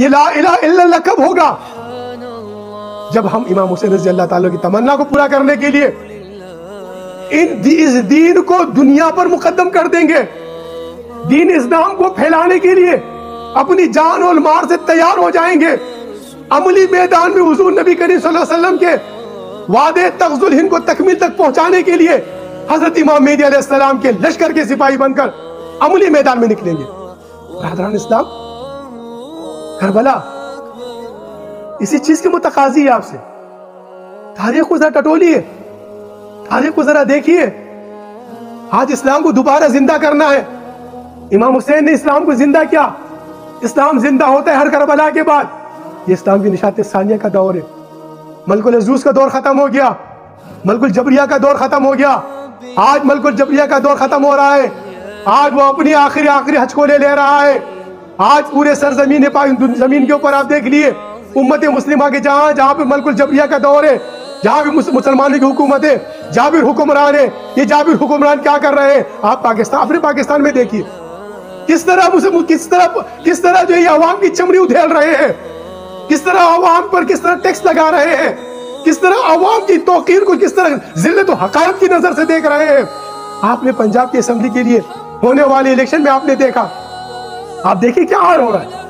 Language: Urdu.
یہ لا الہ الا اللہ کب ہوگا؟ جب ہم امام حسین رضی اللہ تعالیٰ کی تمنا کو پورا کرنے کے لیے اس دین کو دنیا پر مقدم کر دیں گے، دین اسلام کو پھیلانے کے لیے اپنی جان اور مال سے تیار ہو جائیں گے، عملی میدان میں حضور نبی کریم صلی اللہ علیہ وسلم کے وعدے تغزو الہند کو تکمیل تک پہنچانے کے لیے حضرت امام مہدی علیہ السلام کے لشکر کے سپاہی بن کر عملی میدان میں نکلیں گے۔ برادران اسلام، کربلا اسی چیز کے متقاضی ہے آپ سے۔ تاریخ کو ذرا ٹٹولیے، تاریخ کو ذرا دیکھیے۔ آج اسلام کو دوبارہ زندہ کرنا ہے۔ امام حسین نے اسلام کو زندہ کیا۔ اسلام زندہ ہوتا ہے ہر کربلا کے بعد۔ یہ اسلام کی نشاط ثانیہ کا دور ہے۔ ملک العزوز کا دور ختم ہو گیا، ملک الجبریہ کا دور ختم ہو گیا۔ آج ملک الجبریہ کا دور ختم ہو رہا ہے۔ آج وہ اپنی آخری حج کو لے رہا ہے۔ آج پورے سرزمین زمین کے اوپر آپ دیکھ لیے امت مسلمہ کے جہاں پہ ملک الجبریہ کا دور ہے، جہاں بھی مسلمانوں کی حکومت ہے، جابر حکمران ہے، یہ جابر حکمران کیا کر رہے ہیں؟ آپ اپنے پاکستان میں دیکھیے کس طرح جو یہ عوام کی چمڑی ادھیل رہے ہیں، کس طرح عوام پر کس طرح ٹیکس لگا رہے ہیں، کس طرح عوام کی توقیر کو کس طرح ذلت و حقارت کی نظر سے دیکھ رہے ہیں۔ آپ نے پنجاب کی اسمبلی کے لیے ہونے والے الیکشن میں آپ نے دیکھا، آپ دیکھیں کیا حال ہو رہا ہے۔